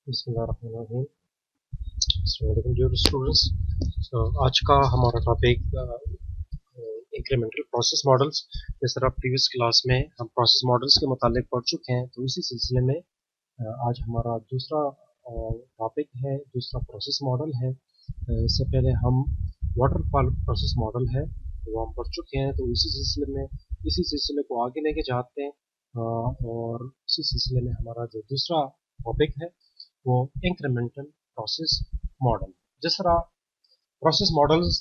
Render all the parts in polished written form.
बिस्मिल्लाहिर्रहमानिर्रहीम। अस्सलाम वालेकुम डियर स्टूडेंट्स। आज का हमारा टॉपिक इंक्रीमेंटल प्रोसेस मॉडल्स। जिस तरह प्रीवियस क्लास में हम प्रोसेस मॉडल्स के मुतालिक पढ़ चुके हैं, तो इसी सिलसिले में आज हमारा दूसरा टॉपिक है, दूसरा प्रोसेस मॉडल है। इससे पहले हम वाटरफॉल प्रोसेस मॉडल है वो हम पढ़ चुके हैं, तो इसी सिलसिले को आगे लेके जाते हैं। और इसी सिलसिले में हमारा जो दूसरा टॉपिक है वो इंक्रीमेंटल प्रोसेस मॉडल। जिस तरह प्रोसेस मॉडल्स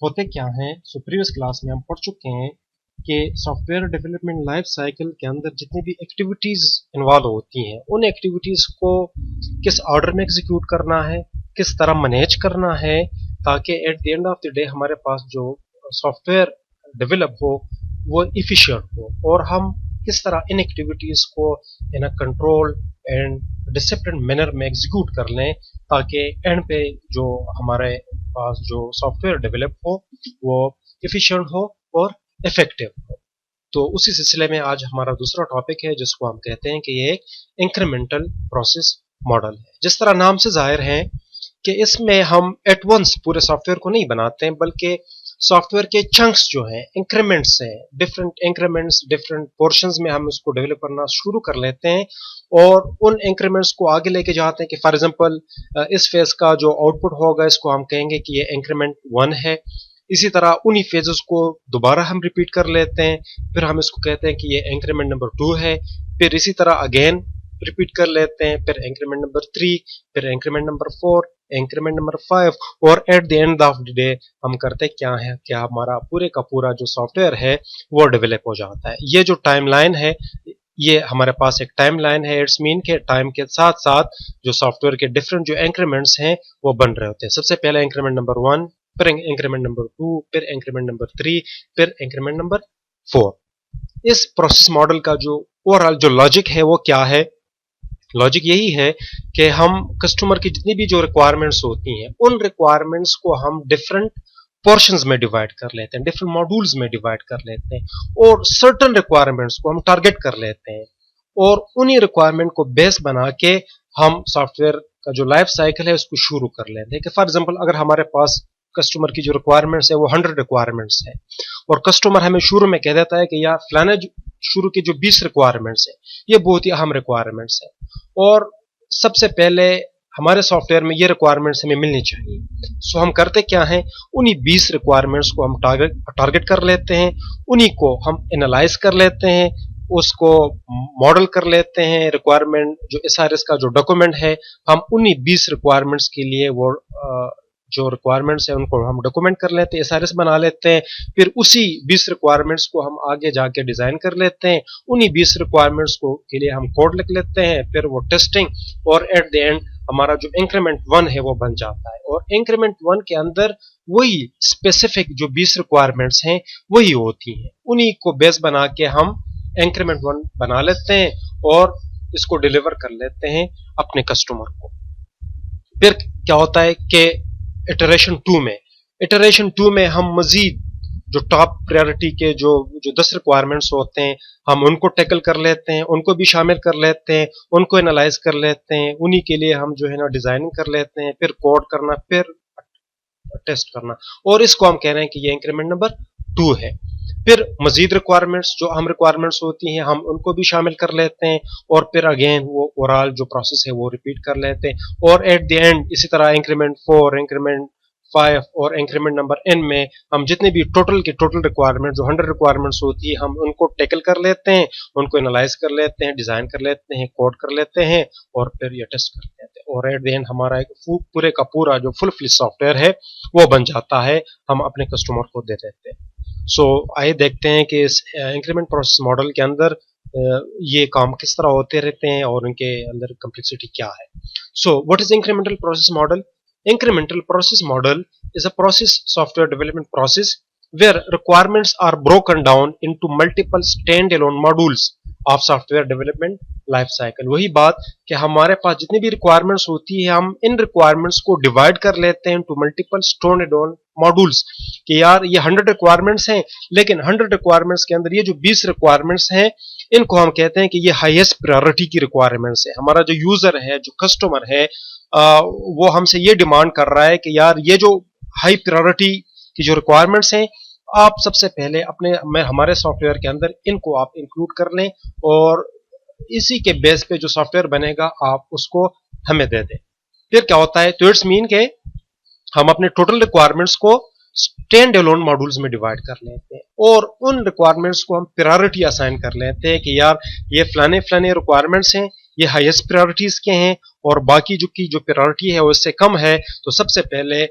होते क्या हैं, सो प्रीवियस क्लास में हम पढ़ चुके हैं कि सॉफ्टवेयर डेवलपमेंट लाइफ साइकिल के अंदर जितनी भी एक्टिविटीज इन्वॉल्व होती हैं, उन एक्टिविटीज को किस ऑर्डर में एग्जीक्यूट करना है, किस तरह मैनेज करना है, ताकि eight the end of the day हमारे पास जो सॉफ्टवेयर डेवलप हो वो इफिशिएंट हो, और हम किस तरह इन एक्टिविटीज को in a control and discipline manner में एग्जीक्यूट कर लें, ताकि एंड पे जो हमारे पास जो सॉफ्टवेयर डेवलप हो वो इफिशिएंट हो और इफेक्टिव हो। तो उसी सिलसिले में आज हमारा दूसरा टॉपिक है, जिसको हम कहते हैं कि ये एक इंक्रीमेंटल प्रोसेस मॉडल है। जिस तरह नाम से जाहिर है कि इसमें हम एट वंस पूरे सॉफ्टवेयर को नहीं बनाते हैं, बल्कि सॉफ्टवेयर के चंक्स जो हैं, इंक्रीमेंट्स हैं, डिफरेंट इंक्रीमेंट्स डिफरेंट पोर्शंस में हम इसको डेवलप करना शुरू कर लेते हैं, और उन इंक्रीमेंट्स को आगे लेके जाते हैं कि फॉर एग्जांपल इस फेज का जो आउटपुट होगा इसको हम कहेंगे कि ये इंक्रीमेंट 1 है। इसी तरह उन्हीं फेजेस को दोबारा हम रिपीट कर लेते हैं, फिर हम इसको कहते हैं कि ये इंक्रीमेंट नंबर 2 है। फिर इसी तरह अगेन रिपीट कर लेते हैं, फिर इंक्रीमेंट नंबर 3, फिर इंक्रीमेंट नंबर 4, इंक्रीमेंट नंबर 5, और eight the end of the day हम करते क्या है कि हमारा पूरे का पूरा जो सॉफ्टवेयर है वो डेवलप हो जाता है। ये जो टाइमलाइन है, ये हमारे पास एक टाइमलाइन है। इट्स मीन के टाइम के साथ साथ जो सॉफ्टवेयर के डिफरेंट जो इंक्रीमेंट्स हैं वो बन रहे होते हैं। सबसे पहले इंक्रीमेंट नंबर 1, फिर इंक्रीमेंट नंबर 2, फिर इंक्रीमेंट नंबर 3, फिर इंक्रीमेंट नंबर 4। इस प्रोसेस मॉडल का जो ओवरऑल जो लॉजिक है वो क्या है? लॉजिक यही है कि हम कस्टमर की जितनी भी जो रिक्वायरमेंट्स होती हैं, उन रिक्वायरमेंट्स को हम डिफरेंट पोर्शंस में डिवाइड कर लेते हैं, डिफरेंट मॉड्यूल्स में डिवाइड कर लेते हैं, और सर्टेन रिक्वायरमेंट्स को हम टारगेट कर लेते हैं, और उन्हीं रिक्वायरमेंट को बेस बना के हम सॉफ्टवेयर का जो लाइफ साइकिल है उसको शुरू कर लेते हैं। कि फॉर एग्जांपल अगर हमारे पास कस्टमर की जो रिक्वायरमेंट्स है वो 100 रिक्वायरमेंट्स है, और कस्टमर हमें शुरू में कह देता है कि यार फलाने शुरू की जो 20 रिक्वायरमेंट्स है ये बहुत ही अहम रिक्वायरमेंट्स है, और सबसे पहले हमारे सॉफ्टवेयर में ये रिक्वायरमेंट्स हमें मिलनी चाहिए। सो हम करते क्या हैं, उन्हीं 20 रिक्वायरमेंट्स को हम टारगेट कर लेते हैं, उन्हीं को हम एनालाइज कर लेते हैं, उसको मॉडल कर लेते हैं। रिक्वायरमेंट जो एसआरएस का जो डॉक्यूमेंट है, हम उन्हीं 20 रिक्वायरमेंट्स के लिए वो जो रिक्वायरमेंट्स है उनको हम डॉक्यूमेंट कर लेते हैं, एसआरएस बना लेते हैं। फिर उसी 20 रिक्वायरमेंट्स को हम आगे जाके डिजाइन कर लेते हैं, उन्हीं 20 रिक्वायरमेंट्स को के लिए हम कोड लिख लेते हैं, फिर वो टेस्टिंग, और एट द एंड हमारा जो इंक्रीमेंट 1 है वो बन जाता है। और इंक्रीमेंट 1 के अंदर वही स्पेसिफिक जो 20 रिक्वायरमेंट्स हैं वही होती हैं, उन्हीं को बेस बना के हम इंक्रीमेंट 1 बना लेते हैं और इसको डिलीवर कर लेते हैं अपने कस्टमर को। फिर क्या होता है कि इटरेशन 2 में हम मजीद जो टॉप प्रायोरिटी के जो 10 रिक्वायरमेंट्स होते हैं हम उनको टैकल कर लेते हैं, उनको भी शामिल कर लेते हैं, उनको एनालाइज कर लेते हैं, उन्हीं के लिए हम जो है ना डिजाइनिंग कर लेते हैं, फिर कोड करना, फिर टेस्ट करना, और इसको हम कह रहे हैं कि ये इंक्रीमेंट नंबर 2 है। फिर मजीद रिक्वायरमेंट्स जो हम रिक्वायरमेंट्स होती हैं हम उनको भी शामिल कर लेते हैं, और फिर अगेन वो ओवरऑल जो प्रोसेस है वो रिपीट कर लेते हैं, और एट द एंड इसी तरह इंक्रीमेंट 4, इंक्रीमेंट 5 और इंक्रीमेंट नंबर n में हम जितने भी टोटल रिक्वायरमेंट जो 100 रिक्वायरमेंट्स होती है हम उनको टैकल कर लेते हैं, उनको एनालाइज कर लेते हैं, डिजाइन कर लेते हैं, कोड कर लेते हैं, और फिर ये टेस्ट कर लेते हैं, और एट द एंड हमारा एक पूरे का पूरा जो फुल फ्लेज सॉफ्टवेयर है वो बन जाता है, हम अपने कस्टमर को दे देते हैं। सो आइए देखते हैं कि इस इंक्रीमेंट प्रोसेस मॉडल के अंदर ये काम किस तरह होते रहते हैं और उनके अंदर कम्प्लेक्सिटी क्या है। So what is incremental process model? Incremental process model is a process software development process where requirements are broken down into multiple standalone modules of software development life cycle। वही बात कि हमारे पास जितनी भी रिक्वायरमेंट्स होती है हम इन रिक्वायरमेंट्स को डिवाइड कर लेते हैं टू मल्टीपल स्टैंडअलोन मॉड्यूल्स, कि यार ये 100 रिक्वायरमेंट्स हैं, लेकिन 100 रिक्वायरमेंट्स के अंदर ये जो 20 रिक्वायरमेंट्स हैं इनको हम कहते हैं कि ये हाईएस्ट प्रायोरिटी की रिक्वायरमेंट्स है। हमारा जो यूजर है, जो कस्टमर है, वो हमसे ये डिमांड कर रहा है कि यार ये जो हाई प्रायोरिटी की जो रिक्वायरमेंट्स हैं, आप सबसे पहले अपने हमारे सॉफ्टवेयर के अंदर इनको आप इंक्लूड कर लें और इसी के बेस पे जो सॉफ्टवेयर बनेगा आप उसको हमें दे दें। फिर क्या होता है, तो इट्स मीन के हम अपने टोटल रिक्वायरमेंट्स को स्टैंड अलोन मॉड्यूल्स में डिवाइड कर लेते हैं और उन रिक्वायरमेंट्स को हम प्रायोरिटी असाइन कर लेते हैं कि यार ये फलाने फलाने रिक्वायरमेंट्स हैं, ये हाईएस्ट प्रायोरिटीज के हैं और बाकी जो प्रायोरिटी है वो इससे कम है। तो सबसे पहले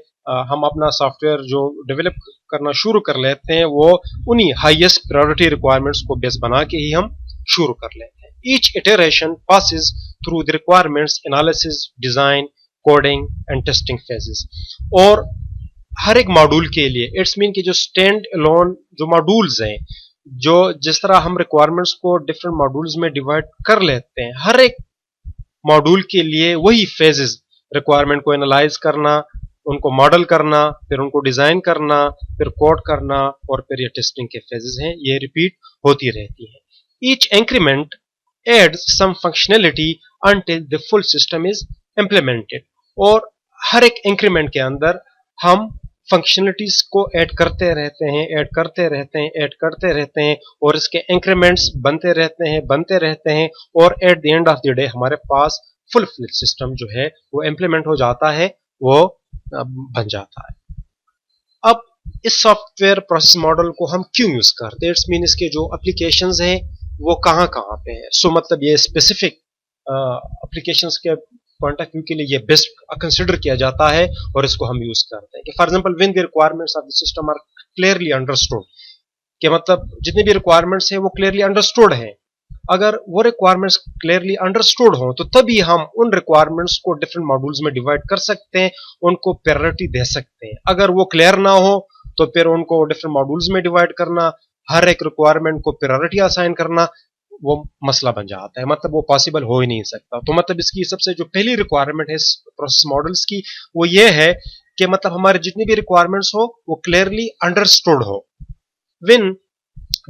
हम अपना सॉफ्टवेयर जो डेवलप करना शुरू कर लेते हैं वो उन्हीं हाईएस्ट प्रायोरिटी रिक्वायरमेंट्स को बेस बना के ही हम शुरू कर लेते हैं। Each iteration passes through the requirements analysis, design, coding and testing phases. और हर एक मॉड्यूल के लिए इट्स मीन कि जो स्टैंड अलोन जो मॉड्यूल्स हैं, जो जिस तरह हम रिक्वायरमेंट्स को डिफरेंट मॉड्यूल्स में डिवाइड कर लेते हैं, हर एक मॉड्यूल के लिए वही फेजेस, रिक्वायरमेंट को एनालाइज करना, उनको मॉडल करना, फिर उनको डिजाइन करना, फिर कोड करना और फिर ये टेस्टिंग के फेजेस हैं, ये रिपीट होती रहती है। Each increment adds some functionality until the full system is implemented. और हर एक इंक्रीमेंट के अंदर हम फंक्शनलिटीज को ऐड करते रहते हैं, ऐड करते रहते हैं, ऐड करते रहते हैं और इसके इंक्रीमेंट्स बनते रहते हैं और eight the end of the day हमारे पास फुल फ्लेज सिस्टम जो है वो इम्प्लीमेंट हो जाता है, वो बन जाता है। अब इस सॉफ्टवेयर प्रोसेस मॉडल को हम क्यों यूज करते हैं, इट्स मीन इसके जो एप्लीकेशंस हैं वो कहाँ कहाँ पे है। सो मतलब ये स्पेसिफिक एप्लीकेशंस के पॉइंट ऑफ व्यू के लिए ये बेस्ट कंसिडर किया जाता है और इसको हम यूज करते हैं कि for example when the requirements of the system are clearly understood, कि मतलब जितनी भी रिक्वायरमेंट्स है वो क्लियरली अंडरस्टूड है। अगर वो रिक्वायरमेंट्स क्लियरली अंडरस्टूड हो तो तभी हम उन रिक्वायरमेंट्स को डिफरेंट मॉड्यूल्स में डिवाइड कर सकते हैं, उनको प्रायोरिटी दे सकते हैं। अगर वो क्लियर ना हो तो फिर उनको डिफरेंट मॉड्यूल्स में डिवाइड करना, हर एक रिक्वायरमेंट को प्रायोरिटी असाइन करना, वो मसला बन जाता है, मतलब वो पॉसिबल हो ही नहीं सकता। तो मतलब इसकी सबसे जो पहली रिक्वायरमेंट है प्रोसेस मॉडल्स की वो ये है कि मतलब हमारे जितनी भी रिक्वायरमेंट्स हो वो क्लियरली अंडरस्टूड हो। When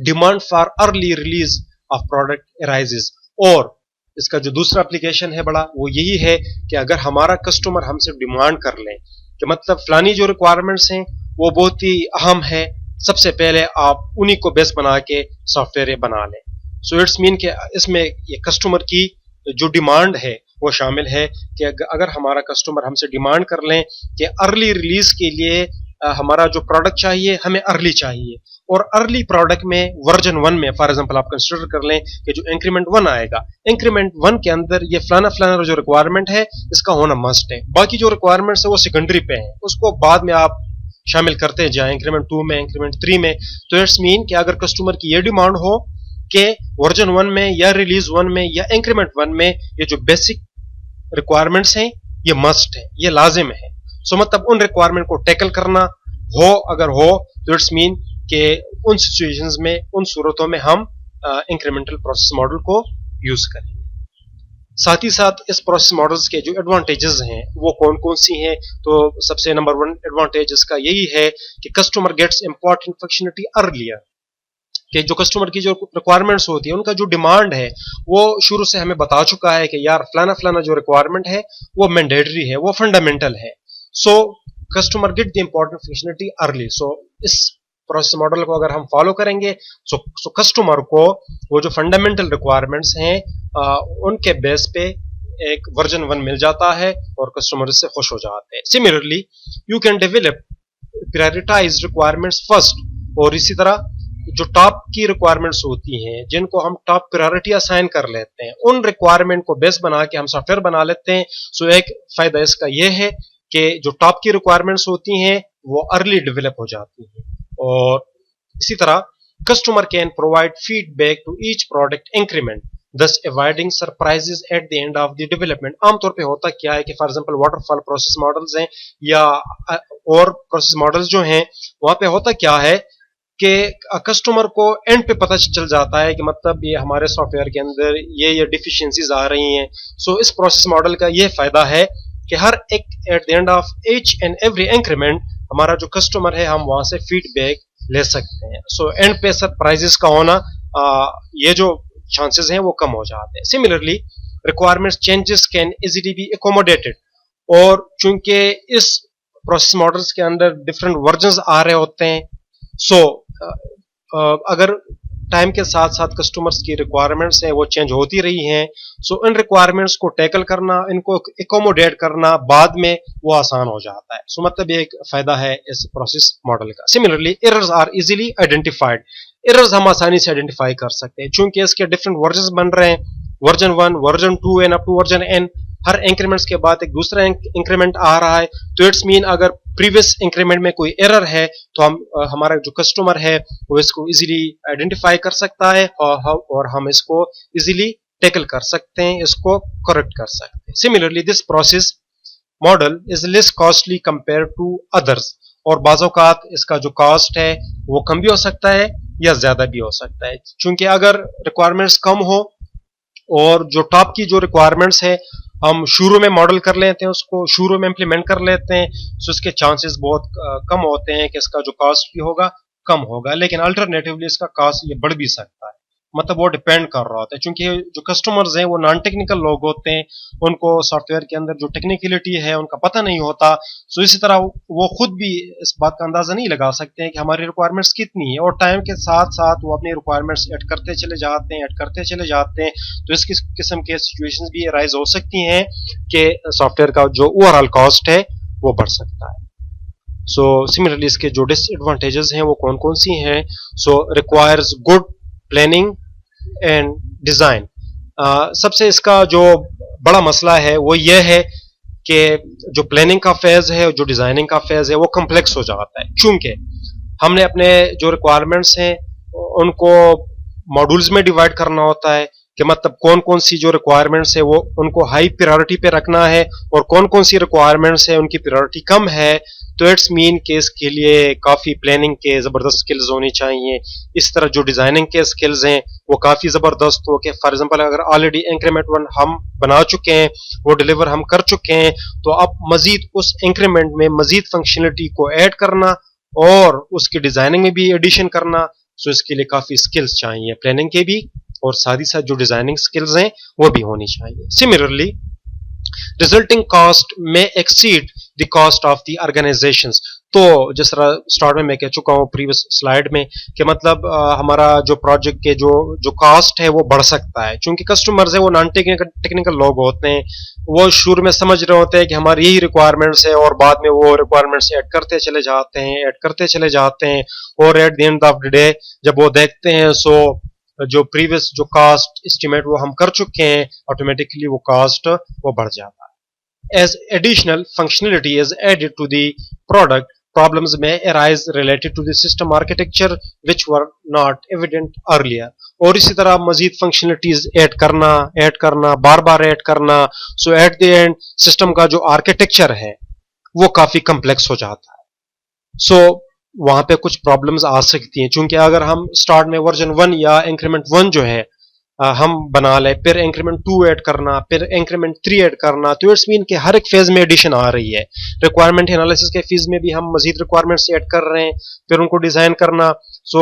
demand for early release of product arises, और इसका जो दूसरा एप्लीकेशन है बड़ा वो यही है कि अगर हमारा कस्टमर हमसे डिमांड कर ले कि मतलब फलानी जो रिक्वायरमेंट्स हैं वो बहुत ही अहम है, सबसे पहले आप उन्हीं को बेस बना के सॉफ्टवेयर बना लें। सो इट्स मीन कि इसमें ये कस्टमर की जो डिमांड है वो शामिल है कि अगर हमारा कस्टमर हमसे डिमांड कर लें कि अर्ली रिलीज के लिए हमारा जो प्रोडक्ट चाहिए हमें अर्ली चाहिए, और अर्ली प्रोडक्ट में वर्जन 1 में फॉर एग्जांपल आप कंसीडर कर लें कि जो इंक्रीमेंट 1 आएगा, इंक्रीमेंट 1 के अंदर ये फलाना फलाना जो रिक्वायरमेंट है इसका होना मस्ट है, बाकी जो रिक्वायरमेंट्स है वो सेकेंडरी पे हैं, उसको बाद में आप शामिल करते जाएं इंक्रीमेंट 2 में, इंक्रीमेंट 3 में। तो इट्स मीन कि अगर कस्टमर की ये डिमांड हो कि वर्जन 1 में या रिलीज 1 में या इंक्रीमेंट 1 में ये जो बेसिक रिक्वायरमेंट्स हैं ये मस्ट है, ये लाजिम है। सो मतलब उन रिक्वायरमेंट को टैकल करना हो अगर हो तो इट्स मीन कि उन सिचुएशंस में, उन सूरतों में हम इंक्रीमेंटल प्रोसेस मॉडल को यूज करेंगे। साथ ही साथ इस प्रोसेस मॉडल्स के जो एडवांटेजेस हैं वो कौन कौन सी हैं, तो सबसे नंबर 1 एडवांटेज इसका यही है कि customer gets important functionality earlier, कि जो कस्टमर की जो रिक्वायरमेंट्स होती है उनका जो डिमांड है वो शुरू से हमें बता चुका है कि यार फलाना फलाना जो रिक्वायरमेंट है वो मैंडेटरी है, वो फंडामेंटल है। So customer get the important functionality early. So इस प्रोसेस मॉडल को अगर हम फॉलो करेंगे सो कस्टमर को वो जो फंडामेंटल रिक्वायरमेंट्स हैं उनके बेस पे एक वर्जन 1 मिल जाता है और कस्टमर इससे खुश हो जाते हैं। Similarly you can develop prioritize requirements first, और इसी तरह जो टॉप की रिक्वायरमेंट्स होती हैं जिनको हम टॉप प्रायोरिटी असाइन कर लेते हैं उन रिक्वायरमेंट को बेस बना के हम सॉफ्टवेयर बना लेते हैं। सो एक फायदा इसका यह है कि जो टॉप की रिक्वायरमेंट्स होती हैं वो अर्ली डेवलप हो जाती हैं, और इसी तरह customer can provide feedback to each product increment thus avoiding surprises at the end of the development. आमतौर पे होता क्या है कि for example waterfall process models हैं या और प्रोसेस मॉडल्स जो हैं वहां पे होता क्या है कि कस्टमर को एंड पे पता चल जाता है कि मतलब ये हमारे सॉफ्टवेयर के अंदर ये डिफिशियंसीज आ रही हैं। सो इस प्रोसेस मॉडल का ये फायदा है कि हर एक eight the end of each and every increment हमारा जो कस्टमर है हम वहां से फीडबैक ले सकते हैं। सो एंड पे सरप्राइजेस का होना ये जो चांसेस हैं वो कम हो जाते हैं। Similarly requirements changes can easily B accommodated, और चूंकि इस प्रोसेस मॉडल्स के अंदर डिफरेंट वर्जन्स आ रहे होते हैं, सो अगर टाइम के साथ साथ कस्टमर्स की रिक्वायरमेंट्स हैं वो चेंज होती रही हैं, सो इन रिक्वायरमेंट्स को टैकल करना, इनको एकोमोडेट करना बाद में वो आसान हो जाता है। सो मतलब ये एक फायदा है इस प्रोसेस मॉडल का। Similarly errors are easily identified, errors हम आसानी से आइडेंटिफाई कर सकते हैं चूंकि इसके डिफरेंट वर्जन बन रहे हैं, version 1, version 2 and up to version N. हर इंक्रीमेंट्स के बाद एक दूसरा इंक्रीमेंट आ रहा है, तो इट्स मीन अगर प्रीवियस इंक्रीमेंट में कोई एरर है तो हम हमारा जो कस्टमर है वो इसको इजीली आइडेंटिफाई कर सकता है और हम इसको इजीली टैकल कर सकते हैं, इसको करेक्ट कर सकते हैं। Similarly this process model is less costly compare to others, और बाज़-औक़ात इसका जो कॉस्ट है वो कम भी हो सकता है या ज्यादा भी हो सकता है, क्योंकि अगर रिक्वायरमेंट्स कम हो और जो टॉप की जो रिक्वायरमेंट्स है हम शुरू में मॉडल कर लेते हैं, उसको शुरू में इंप्लीमेंट कर लेते हैं, तो इसके चांसेस बहुत कम होते हैं कि इसका जो कॉस्ट भी होगा कम होगा। लेकिन अल्टरनेटिवली इसका कॉस्ट ये बढ़ भी सकता है, मतलब वो डिपेंड कर रहा होता है, क्योंकि जो कस्टमर्स हैं वो नॉन टेक्निकल लोग होते हैं, उनको सॉफ्टवेयर के अंदर जो टेक्निकलिटी है उनका पता नहीं होता। सो इसी तरह वो खुद भी इस बात का अंदाजा नहीं लगा सकते हैं कि हमारी रिक्वायरमेंट्स कितनी है, और टाइम के साथ साथ वो अपनी रिक्वायरमेंट्स ऐड करते चले जाते हैं। तो इस किस्म के सिचुएशंस भी राइज हो सकती हैं कि सॉफ्टवेयर का जो ओवरऑल कॉस्ट है वो बढ़ सकता है। सो सिमिलरली इसके जो डिसएडवांटेजेस हैं वो कौन कौन सी हैं? So requires good planning and design. सबसे इसका जो बड़ा मसला है वो ये है कि जो प्लानिंग का फेज है, जो डिजाइनिंग का फेज है वो कॉम्प्लेक्स हो जाता है, चूंकि हमने अपने जो रिक्वायरमेंट्स हैं उनको मॉड्यूल्स में डिवाइड करना होता है कि मतलब कौन कौन सी जो रिक्वायरमेंट्स है वो उनको हाई प्रायोरिटी पे रखना है और कौन कौन सी रिक्वायरमेंट्स है उनकी प्रायोरिटी कम है। तो इट्स मीन कि इसके लिए काफ़ी प्लानिंग के ज़बरदस्त स्किल्स होनी चाहिए। इस तरह जो डिज़ाइनिंग के स्किल्स हैं वो काफ़ी ज़बरदस्त हो कि फॉर एग्जांपल अगर ऑलरेडी इंक्रीमेंट 1 हम बना चुके हैं, वो डिलीवर हम कर चुके हैं, तो अब मज़ीद उस इंक्रीमेंट में मज़ीद फंक्शनलिटी को ऐड करना और उसकी डिज़ाइनिंग में भी एडिशन करना, सो इसके लिए काफ़ी स्किल्स चाहिए प्लानिंग के भी, और साथ ही साथ जो डिज़ाइनिंग स्किल्स हैं वो भी होनी चाहिए। सिमिलरली रिजल्टिंग कॉस्ट में exceed the cost of the organisations. तो जिस तरह स्टार्ट में मैं कह चुका हूँ प्रीवियस स्लाइड में कि मतलब हमारा जो प्रोजेक्ट के जो कॉस्ट है वो बढ़ सकता है, क्योंकि कस्टमर्स है वो नॉन टेक्निकल लोग होते हैं, वो शुरू में समझ रहे होते हैं कि हमारी यही रिक्वायरमेंट्स है और बाद में वो रिक्वायरमेंट्स ऐड करते चले जाते हैं और eight the end of the day जब वो देखते हैं सो जो प्रीवियस जो कॉस्ट एस्टिमेट वो हम कर चुके हैं, ऑटोमेटिकली वो कॉस्ट वो बढ़ जाता है। As additional functionality is added to the product, problems may arise related to the system architecture which were not evident earlier. और इसी तरह मजीद फंक्शनलिटीज ऐड करना बार बार ऐड करना, सो एट द एंड सिस्टम का जो आर्किटेक्चर है वो काफी कम्प्लेक्स हो जाता है। सो वहां पे कुछ प्रॉब्लम्स आ सकती हैं, क्योंकि अगर हम स्टार्ट में वर्जन 1 या इंक्रीमेंट 1 जो है हम बना ले, फिर इंक्रीमेंट 2 ऐड करना, फिर इंक्रीमेंट 3 ऐड करना, तो इट्स मीन कि हर एक फेज में एडिशन आ रही है। रिक्वायरमेंट एनालिसिस के फेज में भी हम मजीद रिक्वायरमेंट्स ऐड कर रहे हैं, फिर उनको डिजाइन करना, सो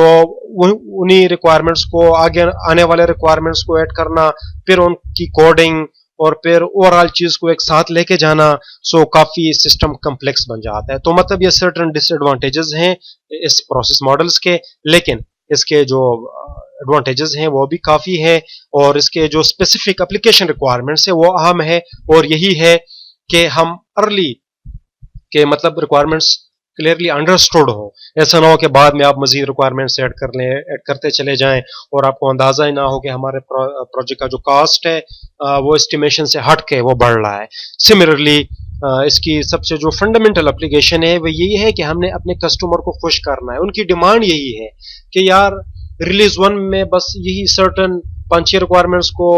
उन्हीं रिक्वायरमेंट्स को आगे आने वाले रिक्वायरमेंट्स को ऐड करना, फिर उनकी कोडिंग और फिर ओवरऑल चीज को एक साथ लेके जाना, सो काफी सिस्टम कम्प्लेक्स बन जाता है। तो मतलब ये सर्टेन डिसएडवांटेजेस हैं इस प्रोसेस मॉडल्स के, लेकिन इसके जो एडवांटेजेस हैं वो भी काफी है, और इसके जो स्पेसिफिक एप्लीकेशन रिक्वायरमेंट्स है वो अहम है, और यही है कि हम अर्ली के मतलब रिक्वायरमेंट्स क्लियरली अंडरस्टूड हो। ऐसा ना हो कि बाद में आप मजीद रिक्वायरमेंट्स ऐड करते चले जाएं और आपको अंदाजा ही ना हो कि हमारे प्रोजेक्ट का जो कॉस्ट है वो एस्टिमेशन से हट के वो बढ़ रहा है। सिमिलरली इसकी सबसे जो फंडामेंटल एप्लीकेशन है वो यही है कि हमने अपने कस्टमर को खुश करना है। उनकी डिमांड यही है कि यार रिलीज 1 में बस यही सर्टन 5-6 रिक्वायरमेंट्स को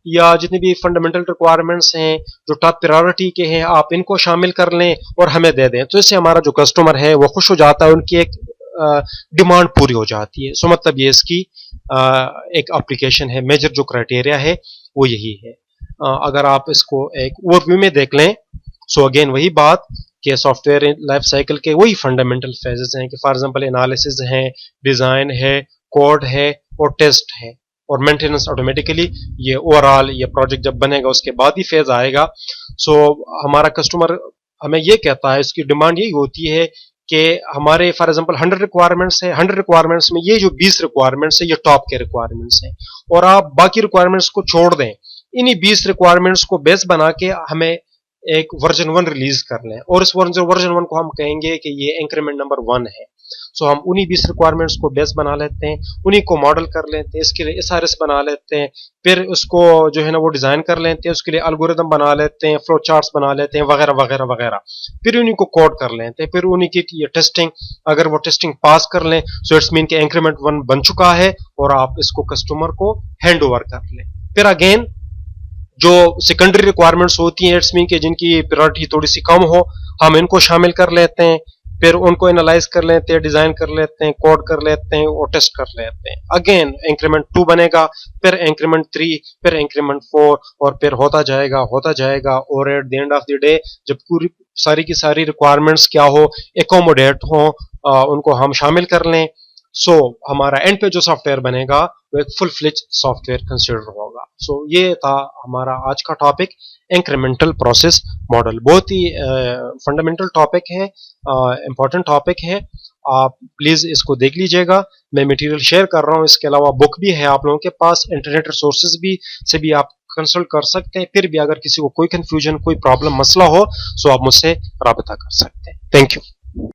या जितनी भी फंडामेंटल रिक्वायरमेंट्स हैं जो टॉप प्रायोरिटी के हैं आप इनको शामिल कर लें और हमें दे दें, तो इससे हमारा जो कस्टमर है वो खुश हो जाता है, उनकी एक डिमांड पूरी हो जाती है। सो मतलब ये इसकी एक एप्लीकेशन है, मेजर जो क्राइटेरिया है वो यही है। अगर आप इसको एक ओवरव्यू में देख लें, सो अगेन वही बात कि सॉफ्टवेयर लाइफ साइकिल के वही फंडामेंटल फेजेस हैं कि फॉर एग्जांपल एनालिसिस है, डिजाइन है, कोड है और टेस्ट है, और मेंटेनेंस ऑटोमेटिकली ये ओवरऑल ये प्रोजेक्ट जब बनेगा उसके बाद ही फेज आएगा। सो हमारा कस्टमर हमें ये कहता है, इसकी डिमांड यही होती है कि हमारे फॉर एग्जांपल 100 रिक्वायरमेंट्स है, 100 रिक्वायरमेंट्स में ये जो 20 रिक्वायरमेंट्स है ये टॉप के रिक्वायरमेंट्स हैं और आप बाकी रिक्वायरमेंट्स को छोड़ दें, इन्हीं 20 रिक्वायरमेंट्स को बेस बना के हमें एक वर्जन 1 रिलीज कर लें और इस वर्जन 1 को हम कहेंगे कि ये इंक्रीमेंट नंबर 1 है। सो हम उन्हीं 20 रिक्वायरमेंट्स को बेस बना लेते हैं, उन्हीं को मॉडल कर लेते हैं, इसके लिए एसआरएस बना लेते हैं, फिर उसको जो है ना वो डिजाइन कर लेते हैं, उसके लिए एल्गोरिदम बना लेते हैं, फ्लो चार्ट्स बना लेते हैं वगैरह वगैरह वगैरह, फिर उन्हीं को कोड कर लेते हैं, फिर उन्हीं की ये टेस्टिंग, अगर वो टेस्टिंग पास कर लें सो इट्स मीन कि इंक्रीमेंट 1 बन चुका है और आप इसको कस्टमर को हैंड ओवर कर लें। फिर अगेन जो सेकेंडरी रिक्वायरमेंट्स होती हैं इट्स मीन के जिनकी प्रायोरिटी थोड़ी सी कम हो, हम इनको शामिल कर लेते हैं, फिर उनको एनालाइज कर लेते हैं, डिजाइन कर लेते हैं, कोड कर लेते हैं और टेस्ट कर लेते हैं। अगेन इंक्रीमेंट 2 बनेगा, फिर इंक्रीमेंट 3, फिर इंक्रीमेंट 4 और फिर होता जाएगा और eight the end of the day जब पूरी सारी की सारी रिक्वायरमेंट्स क्या हो, एकोमोडेट हो, उनको हम शामिल कर लें, सो हमारा एंड पे जो सॉफ्टवेयर बनेगा वो एक फुल फ्लेज सॉफ्टवेयर कंसिडर होगा। सो ये था हमारा आज का टॉपिक, इंक्रीमेंटल प्रोसेस मॉडल। बहुत ही फंडामेंटल टॉपिक है, इंपॉर्टेंट टॉपिक है, आप प्लीज इसको देख लीजिएगा। मैं मटेरियल शेयर कर रहा हूँ, इसके अलावा बुक भी है आप लोगों के पास, इंटरनेट रिसोर्सेज भी से भी आप कंसल्ट कर सकते हैं। फिर भी अगर किसी को कोई कंफ्यूजन, कोई प्रॉब्लम, मसला हो सो आप मुझसे राबता कर सकते हैं। Thank you.